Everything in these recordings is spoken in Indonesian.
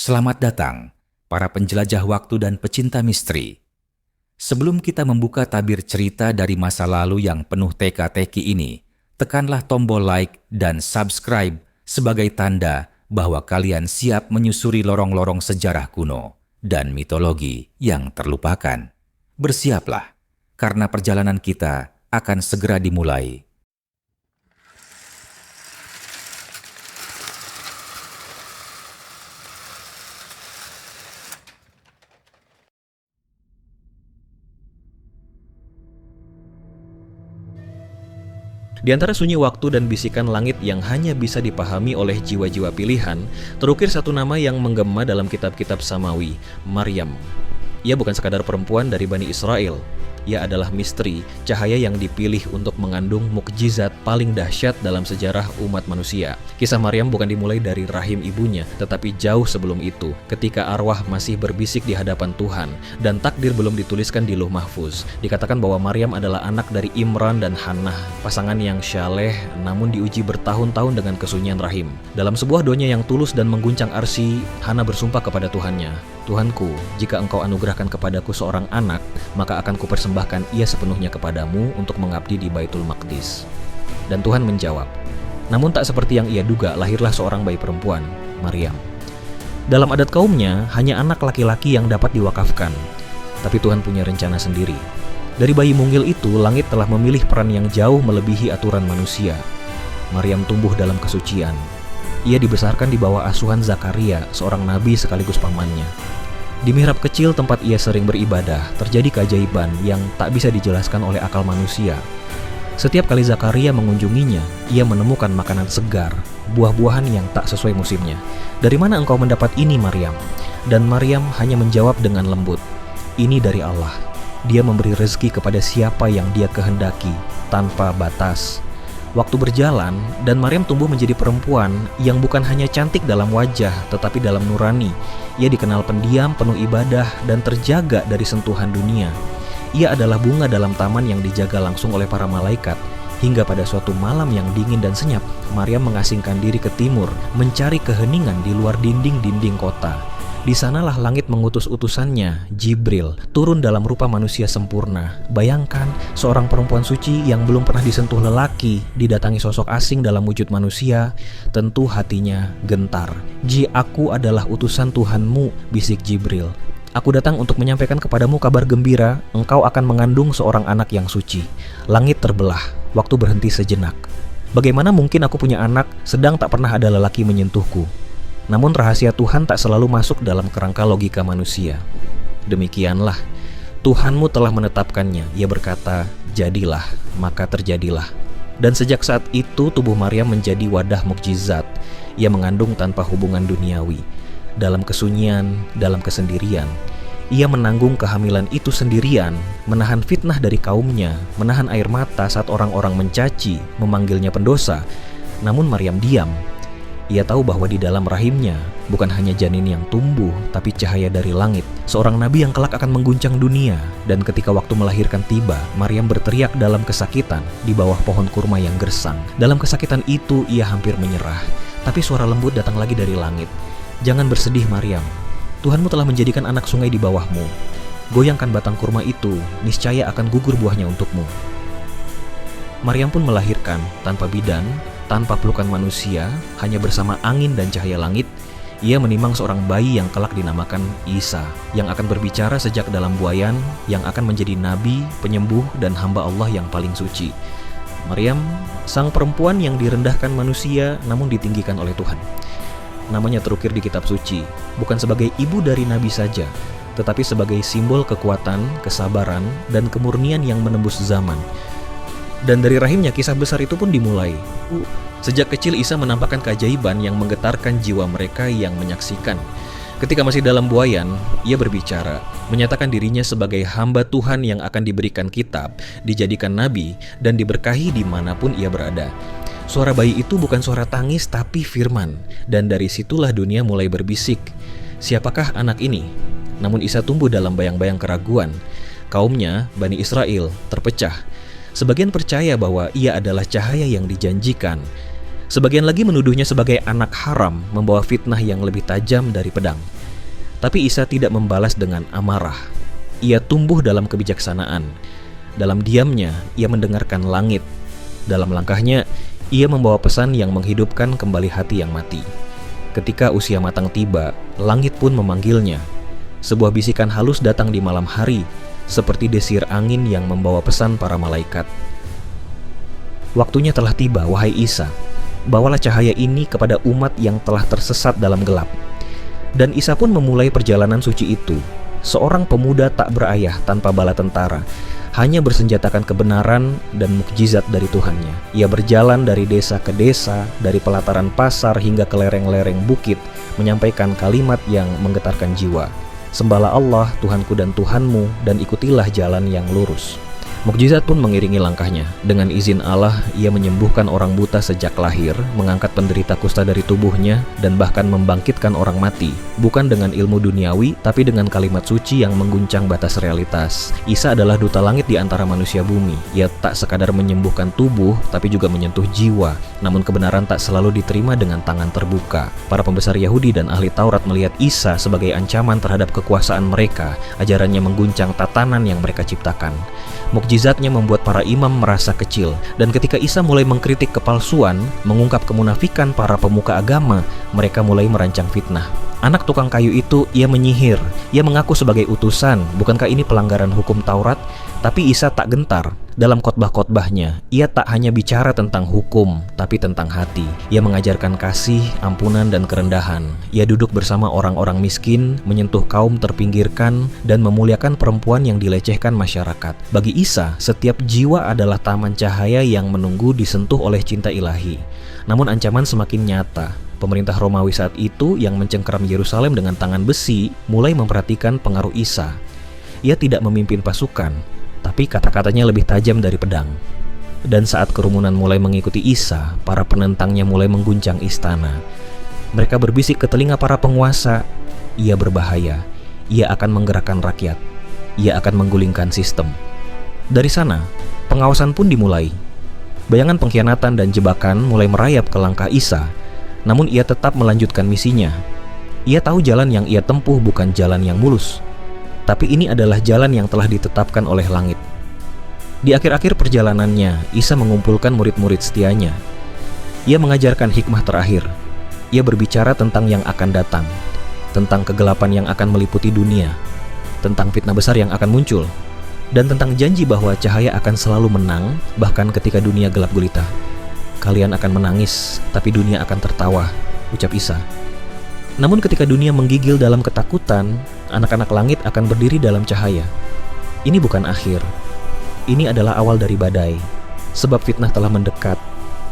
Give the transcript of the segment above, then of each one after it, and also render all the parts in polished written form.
Selamat datang, para penjelajah waktu dan pecinta misteri. Sebelum kita membuka tabir cerita dari masa lalu yang penuh teka-teki ini, tekanlah tombol like dan subscribe sebagai tanda bahwa kalian siap menyusuri lorong-lorong sejarah kuno dan mitologi yang terlupakan. Bersiaplah, karena perjalanan kita akan segera dimulai. Di antara sunyi waktu dan bisikan langit yang hanya bisa dipahami oleh jiwa-jiwa pilihan, terukir satu nama yang menggema dalam kitab-kitab samawi, Maryam. Ia bukan sekadar perempuan dari Bani Israel. Ia adalah misteri, cahaya yang dipilih untuk mengandung mukjizat paling dahsyat dalam sejarah umat manusia. Kisah Maryam bukan dimulai dari rahim ibunya, tetapi jauh sebelum itu, ketika arwah masih berbisik di hadapan Tuhan, dan takdir belum dituliskan di Lauh Mahfuz. Dikatakan bahwa Maryam adalah anak dari Imran dan Hannah, pasangan yang syaleh namun diuji bertahun-tahun dengan kesunyian rahim. Dalam sebuah doanya yang tulus dan mengguncang arsy, Hannah bersumpah kepada Tuhannya, "Tuhanku, jika Engkau anugerahkan kepadaku seorang anak, maka akan kupersembahkan ia sepenuhnya kepadamu untuk mengabdi di Baitul Maqdis." Dan Tuhan menjawab. Namun tak seperti yang ia duga, lahirlah seorang bayi perempuan, Maryam. Dalam adat kaumnya, hanya anak laki-laki yang dapat diwakafkan. Tapi Tuhan punya rencana sendiri. Dari bayi mungil itu, langit telah memilih peran yang jauh melebihi aturan manusia. Maryam tumbuh dalam kesucian. Ia dibesarkan di bawah asuhan Zakaria, seorang nabi sekaligus pamannya. Di mihrab kecil tempat ia sering beribadah, terjadi keajaiban yang tak bisa dijelaskan oleh akal manusia. Setiap kali Zakaria mengunjunginya, ia menemukan makanan segar, buah-buahan yang tak sesuai musimnya. "Dari mana engkau mendapat ini, Maryam?" Dan Maryam hanya menjawab dengan lembut, "Ini dari Allah. Dia memberi rezeki kepada siapa yang Dia kehendaki, tanpa batas." Waktu berjalan, dan Maryam tumbuh menjadi perempuan yang bukan hanya cantik dalam wajah, tetapi dalam nurani. Ia dikenal pendiam, penuh ibadah, dan terjaga dari sentuhan dunia. Ia adalah bunga dalam taman yang dijaga langsung oleh para malaikat. Hingga pada suatu malam yang dingin dan senyap, Maryam mengasingkan diri ke timur, mencari keheningan di luar dinding-dinding kota. Di sanalah langit mengutus utusannya, Jibril, turun dalam rupa manusia sempurna. Bayangkan, seorang perempuan suci yang belum pernah disentuh lelaki, didatangi sosok asing dalam wujud manusia, tentu hatinya gentar. Aku adalah utusan Tuhanmu," bisik Jibril. "Aku datang untuk menyampaikan kepadamu kabar gembira, engkau akan mengandung seorang anak yang suci." Langit terbelah, waktu berhenti sejenak. Bagaimana mungkin aku punya anak, sedang tak pernah ada lelaki menyentuhku? Namun rahasia Tuhan tak selalu masuk dalam kerangka logika manusia. Demikianlah, Tuhanmu telah menetapkannya. Ia berkata, "Jadilah," maka terjadilah. Dan sejak saat itu tubuh Maryam menjadi wadah mukjizat. Ia mengandung tanpa hubungan duniawi. Dalam kesunyian, dalam kesendirian. Ia menanggung kehamilan itu sendirian, menahan fitnah dari kaumnya, menahan air mata saat orang-orang mencaci, memanggilnya pendosa. Namun Maryam diam. Ia tahu bahwa di dalam rahimnya bukan hanya janin yang tumbuh, tapi cahaya dari langit, seorang nabi yang kelak akan mengguncang dunia. Dan ketika waktu melahirkan tiba, Maryam berteriak dalam kesakitan di bawah pohon kurma yang gersang. Dalam kesakitan itu ia hampir menyerah, tapi suara lembut datang lagi dari langit. "Jangan bersedih, Maryam. Tuhanmu telah menjadikan anak sungai di bawahmu. Goyangkan batang kurma itu, niscaya akan gugur buahnya untukmu." Maryam pun melahirkan tanpa bidan, tanpa pelukan manusia, hanya bersama angin dan cahaya langit. Ia menimang seorang bayi yang kelak dinamakan Isa, yang akan berbicara sejak dalam buayan, yang akan menjadi nabi, penyembuh, dan hamba Allah yang paling suci. Maryam, sang perempuan yang direndahkan manusia namun ditinggikan oleh Tuhan. Namanya terukir di kitab suci, bukan sebagai ibu dari nabi saja, tetapi sebagai simbol kekuatan, kesabaran, dan kemurnian yang menembus zaman. Dan dari rahimnya kisah besar itu pun dimulai. Sejak kecil Isa menampakkan keajaiban yang menggetarkan jiwa mereka yang menyaksikan. Ketika masih dalam buayan, ia berbicara, menyatakan dirinya sebagai hamba Tuhan yang akan diberikan kitab, dijadikan nabi, dan diberkahi dimanapun ia berada. Suara bayi itu bukan suara tangis tapi firman. Dan dari situlah dunia mulai berbisik, "Siapakah anak ini?" Namun Isa tumbuh dalam bayang-bayang keraguan. Kaumnya, Bani Israel, terpecah. Sebagian percaya bahwa ia adalah cahaya yang dijanjikan. Sebagian lagi menuduhnya sebagai anak haram, membawa fitnah yang lebih tajam dari pedang. Tapi Isa tidak membalas dengan amarah. Ia tumbuh dalam kebijaksanaan. Dalam diamnya, ia mendengarkan langit. Dalam langkahnya, ia membawa pesan yang menghidupkan kembali hati yang mati. Ketika usia matang tiba, langit pun memanggilnya. Sebuah bisikan halus datang di malam hari, seperti desir angin yang membawa pesan para malaikat. Waktunya telah tiba, wahai Isa. Bawalah cahaya ini kepada umat yang telah tersesat dalam gelap. Dan Isa pun memulai perjalanan suci itu. Seorang pemuda tak berayah tanpa bala tentara, hanya bersenjatakan kebenaran dan mukjizat dari Tuhannya. Ia berjalan dari desa ke desa, dari pelataran pasar hingga ke lereng-lereng bukit, menyampaikan kalimat yang menggetarkan jiwa. Sembahlah Allah, Tuhanku dan Tuhanmu, dan ikutilah jalan yang lurus. Mukjizat pun mengiringi langkahnya. Dengan izin Allah, ia menyembuhkan orang buta sejak lahir, mengangkat penderita kusta dari tubuhnya, dan bahkan membangkitkan orang mati. Bukan dengan ilmu duniawi, tapi dengan kalimat suci yang mengguncang batas realitas. Isa adalah duta langit di antara manusia bumi. Ia tak sekadar menyembuhkan tubuh, tapi juga menyentuh jiwa. Namun kebenaran tak selalu diterima dengan tangan terbuka. Para pembesar Yahudi dan ahli Taurat melihat Isa sebagai ancaman terhadap kekuasaan mereka. Ajarannya mengguncang tatanan yang mereka ciptakan. Mukjizatnya membuat para imam merasa kecil, dan ketika Isa mulai mengkritik kepalsuan, mengungkap kemunafikan para pemuka agama, mereka mulai merancang fitnah. Anak tukang kayu itu, ia menyihir, ia mengaku sebagai utusan. Bukankah ini pelanggaran hukum Taurat? Tapi Isa tak gentar. Dalam khotbah-khotbahnya, ia tak hanya bicara tentang hukum, tapi tentang hati. Ia mengajarkan kasih, ampunan, dan kerendahan. Ia duduk bersama orang-orang miskin, menyentuh kaum terpinggirkan, dan memuliakan perempuan yang dilecehkan masyarakat. Bagi Isa, setiap jiwa adalah taman cahaya yang menunggu disentuh oleh cinta ilahi. Namun ancaman semakin nyata. Pemerintah Romawi saat itu yang mencengkeram Yerusalem dengan tangan besi mulai memperhatikan pengaruh Isa. Ia tidak memimpin pasukan, tapi kata-katanya lebih tajam dari pedang. Dan saat kerumunan mulai mengikuti Isa, para penentangnya mulai mengguncang istana. Mereka berbisik ke telinga para penguasa, ia berbahaya, ia akan menggerakkan rakyat, ia akan menggulingkan sistem. Dari sana, pengawasan pun dimulai. Bayangan pengkhianatan dan jebakan mulai merayap ke langkah Isa, namun ia tetap melanjutkan misinya. Ia tahu jalan yang ia tempuh bukan jalan yang mulus, tapi ini adalah jalan yang telah ditetapkan oleh langit. Di akhir-akhir perjalanannya, Isa mengumpulkan murid-murid setianya. Ia mengajarkan hikmah terakhir. Ia berbicara tentang yang akan datang, tentang kegelapan yang akan meliputi dunia, tentang fitnah besar yang akan muncul, dan tentang janji bahwa cahaya akan selalu menang, bahkan ketika dunia gelap gulita. Kalian akan menangis, tapi dunia akan tertawa, ucap Isa. Namun ketika dunia menggigil dalam ketakutan, anak-anak langit akan berdiri dalam cahaya. Ini bukan akhir. Ini adalah awal dari badai. Sebab fitnah telah mendekat,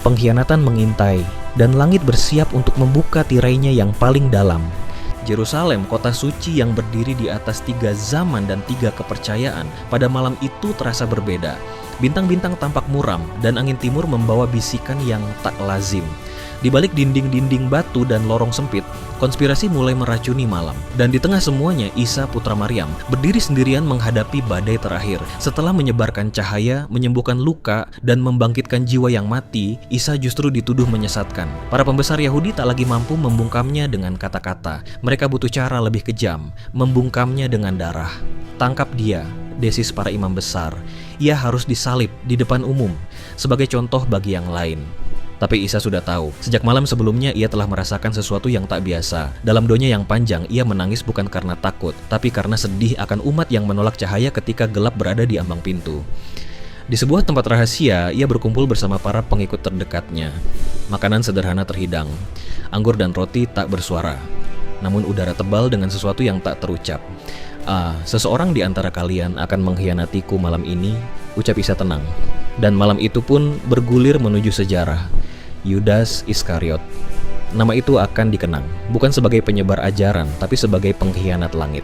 pengkhianatan mengintai, dan langit bersiap untuk membuka tirainya yang paling dalam. Yerusalem, kota suci yang berdiri di atas 3 zaman dan 3 kepercayaan, pada malam itu terasa berbeda. Bintang-bintang tampak muram, dan angin timur membawa bisikan yang tak lazim. Di balik dinding-dinding batu dan lorong sempit, konspirasi mulai meracuni malam. Dan di tengah semuanya, Isa putra Maryam berdiri sendirian menghadapi badai terakhir. Setelah menyebarkan cahaya, menyembuhkan luka, dan membangkitkan jiwa yang mati, Isa justru dituduh menyesatkan. Para pembesar Yahudi tak lagi mampu membungkamnya dengan kata-kata. Mereka butuh cara lebih kejam, membungkamnya dengan darah. Tangkap dia, desis para imam besar. Ia harus disalib di depan umum, sebagai contoh bagi yang lain. Tapi Isa sudah tahu, sejak malam sebelumnya ia telah merasakan sesuatu yang tak biasa. Dalam doanya yang panjang, ia menangis bukan karena takut, tapi karena sedih akan umat yang menolak cahaya ketika gelap berada di ambang pintu. Di sebuah tempat rahasia, ia berkumpul bersama para pengikut terdekatnya. Makanan sederhana terhidang, anggur dan roti tak bersuara, namun udara tebal dengan sesuatu yang tak terucap. Seseorang di antara kalian akan mengkhianatiku malam ini, ucap Isa tenang. Dan malam itu pun bergulir menuju sejarah. Yudas Iskariot. Nama itu akan dikenang, bukan sebagai penyebar ajaran, tapi sebagai pengkhianat langit.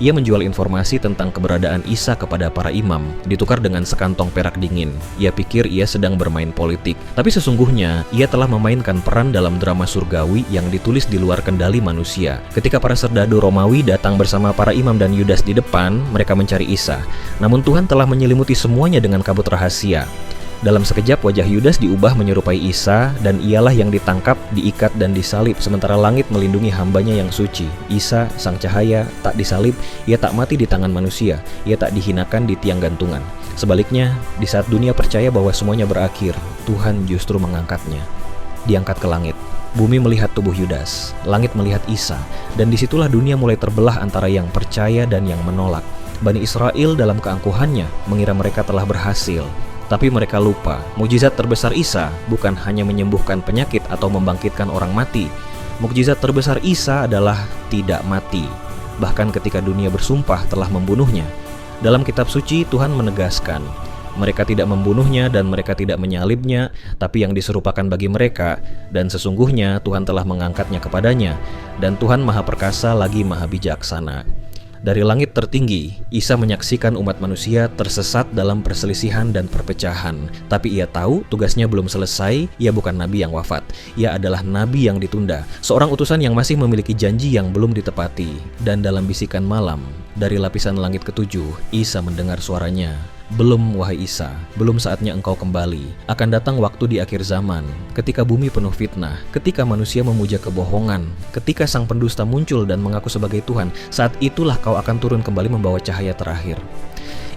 Ia menjual informasi tentang keberadaan Isa kepada para imam, ditukar dengan sekantong perak dingin. Ia pikir ia sedang bermain politik, tapi sesungguhnya ia telah memainkan peran dalam drama surgawi yang ditulis di luar kendali manusia. Ketika para serdadu Romawi datang bersama para imam dan Yudas di depan, mereka mencari Isa. Namun Tuhan telah menyelimuti semuanya dengan kabut rahasia. Dalam sekejap wajah Yudas diubah menyerupai Isa, dan ialah yang ditangkap, diikat, dan disalib, sementara langit melindungi hambanya yang suci. Isa, sang cahaya, tak disalib, ia tak mati di tangan manusia, ia tak dihinakan di tiang gantungan. Sebaliknya, di saat dunia percaya bahwa semuanya berakhir, Tuhan justru mengangkatnya. Diangkat ke langit. Bumi melihat tubuh Yudas, langit melihat Isa, dan disitulah dunia mulai terbelah antara yang percaya dan yang menolak. Bani Israel dalam keangkuhannya mengira mereka telah berhasil, tapi mereka lupa, mukjizat terbesar Isa bukan hanya menyembuhkan penyakit atau membangkitkan orang mati. Mukjizat terbesar Isa adalah tidak mati, bahkan ketika dunia bersumpah telah membunuhnya. Dalam kitab suci Tuhan menegaskan, mereka tidak membunuhnya dan mereka tidak menyalibnya, tapi yang diserupakan bagi mereka, dan sesungguhnya Tuhan telah mengangkatnya kepadanya, dan Tuhan Maha Perkasa lagi Maha Bijaksana. Dari langit tertinggi, Isa menyaksikan umat manusia tersesat dalam perselisihan dan perpecahan. Tapi ia tahu tugasnya belum selesai, ia bukan nabi yang wafat. Ia adalah nabi yang ditunda, seorang utusan yang masih memiliki janji yang belum ditepati. Dan dalam bisikan malam, dari lapisan langit ketujuh, Isa mendengar suaranya. Belum, wahai Isa, belum saatnya engkau kembali. Akan datang waktu di akhir zaman, ketika bumi penuh fitnah, ketika manusia memuja kebohongan, ketika sang pendusta muncul dan mengaku sebagai Tuhan, saat itulah kau akan turun kembali membawa cahaya terakhir.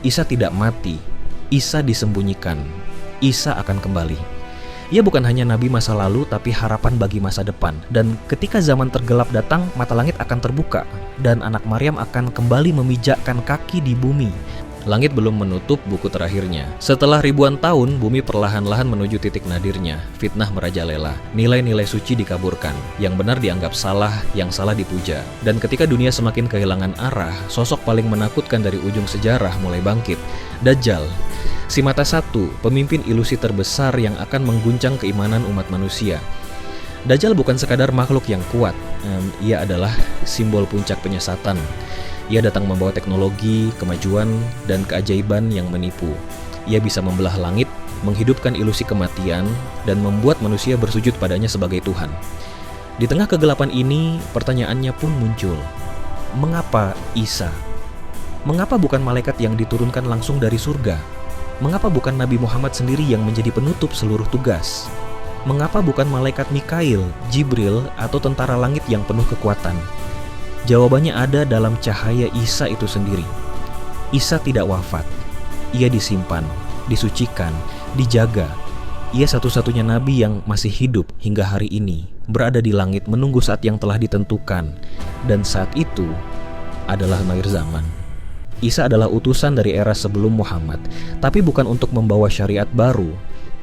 Isa tidak mati, Isa disembunyikan, Isa akan kembali. Ia bukan hanya nabi masa lalu, tapi harapan bagi masa depan. Dan ketika zaman tergelap datang, mata langit akan terbuka, dan anak Maryam akan kembali memijakkan kaki di bumi. Langit belum menutup buku terakhirnya. Setelah ribuan tahun, bumi perlahan-lahan menuju titik nadirnya. Fitnah merajalela, nilai-nilai suci dikaburkan, yang benar dianggap salah, yang salah dipuja. Dan ketika dunia semakin kehilangan arah, sosok paling menakutkan dari ujung sejarah mulai bangkit. Dajjal, si mata satu, pemimpin ilusi terbesar yang akan mengguncang keimanan umat manusia. Dajjal bukan sekadar makhluk yang kuat, ia adalah simbol puncak penyesatan. Ia datang membawa teknologi, kemajuan, dan keajaiban yang menipu. Ia bisa membelah langit, menghidupkan ilusi kematian, dan membuat manusia bersujud padanya sebagai Tuhan. Di tengah kegelapan ini, pertanyaannya pun muncul. Mengapa Isa? Mengapa bukan malaikat yang diturunkan langsung dari surga? Mengapa bukan Nabi Muhammad sendiri yang menjadi penutup seluruh tugas? Mengapa bukan malaikat Mikail, Jibril, atau tentara langit yang penuh kekuatan? Jawabannya ada dalam cahaya Isa itu sendiri. Isa tidak wafat. Ia disimpan, disucikan, dijaga. Ia satu-satunya nabi yang masih hidup hingga hari ini, berada di langit menunggu saat yang telah ditentukan. Dan saat itu adalah akhir zaman. Isa adalah utusan dari era sebelum Muhammad, tapi bukan untuk membawa syariat baru.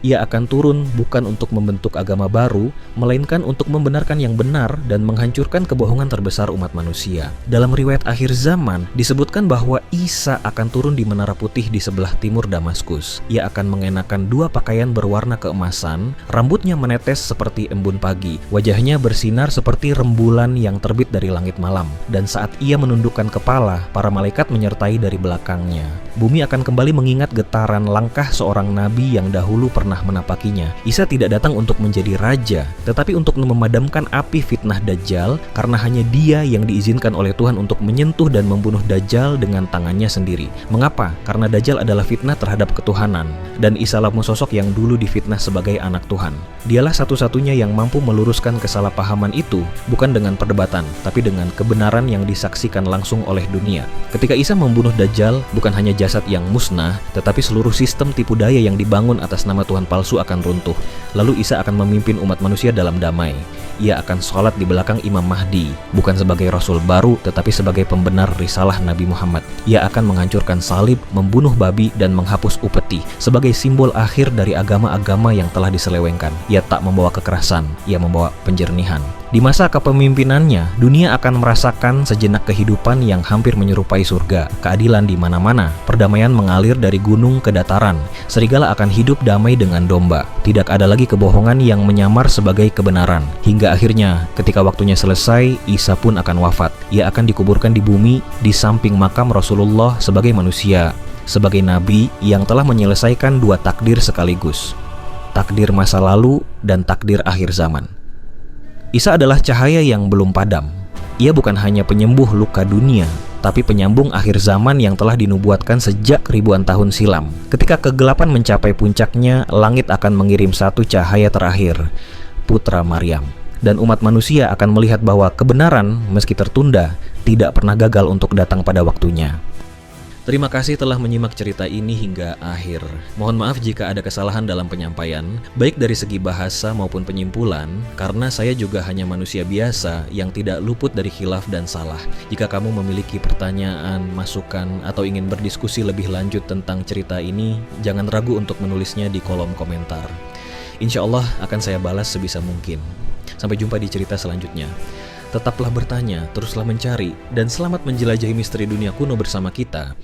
Ia akan turun bukan untuk membentuk agama baru, melainkan untuk membenarkan yang benar dan menghancurkan kebohongan terbesar umat manusia. Dalam riwayat akhir zaman, disebutkan bahwa Isa akan turun di menara putih di sebelah timur Damaskus. Ia akan mengenakan dua pakaian berwarna keemasan, rambutnya menetes seperti embun pagi, wajahnya bersinar seperti rembulan yang terbit dari langit malam. Dan saat ia menundukkan kepala, para malaikat menyertai dari belakangnya. Bumi akan kembali mengingat getaran langkah seorang nabi yang dahulu pernah menapakinya. Isa tidak datang untuk menjadi raja, tetapi untuk memadamkan api fitnah Dajjal, karena hanya dia yang diizinkan oleh Tuhan untuk menyentuh dan membunuh Dajjal dengan tangannya sendiri. Mengapa? Karena Dajjal adalah fitnah terhadap ketuhanan, dan Isa lah sosok yang dulu difitnah sebagai anak Tuhan. Dialah satu-satunya yang mampu meluruskan kesalahpahaman itu, bukan dengan perdebatan, tapi dengan kebenaran yang disaksikan langsung oleh dunia. Ketika Isa membunuh Dajjal, bukan hanya jasad yang musnah, tetapi seluruh sistem tipu daya yang dibangun atas nama Tuhan palsu akan runtuh. Lalu Isa akan memimpin umat manusia dalam damai. Ia akan sholat di belakang Imam Mahdi, bukan sebagai Rasul baru, tetapi sebagai pembenar risalah Nabi Muhammad. Ia akan menghancurkan salib, membunuh babi, dan menghapus upeti, sebagai simbol akhir dari agama-agama yang telah diselewengkan. Ia tak membawa kekerasan, ia membawa penjernihan. Di masa kepemimpinannya, dunia akan merasakan sejenak kehidupan yang hampir menyerupai surga. Keadilan di mana-mana, perdamaian mengalir dari gunung ke dataran. Serigala akan hidup damai dengan domba. Tidak ada lagi kebohongan yang menyamar sebagai kebenaran. Hingga akhirnya, ketika waktunya selesai, Isa pun akan wafat. Ia akan dikuburkan di bumi, di samping makam Rasulullah sebagai manusia, sebagai nabi yang telah menyelesaikan dua takdir sekaligus. Takdir masa lalu dan takdir akhir zaman. Isa adalah cahaya yang belum padam. Ia bukan hanya penyembuh luka dunia, tapi penyambung akhir zaman yang telah dinubuatkan sejak ribuan tahun silam. Ketika kegelapan mencapai puncaknya, langit akan mengirim satu cahaya terakhir, putra Maryam. Dan umat manusia akan melihat bahwa kebenaran, meski tertunda, tidak pernah gagal untuk datang pada waktunya. Terima kasih telah menyimak cerita ini hingga akhir. Mohon maaf jika ada kesalahan dalam penyampaian, baik dari segi bahasa maupun penyimpulan, karena saya juga hanya manusia biasa yang tidak luput dari khilaf dan salah. Jika kamu memiliki pertanyaan, masukan, atau ingin berdiskusi lebih lanjut tentang cerita ini, jangan ragu untuk menulisnya di kolom komentar. Insya Allah akan saya balas sebisa mungkin. Sampai jumpa di cerita selanjutnya. Tetaplah bertanya, teruslah mencari, dan selamat menjelajahi misteri dunia kuno bersama kita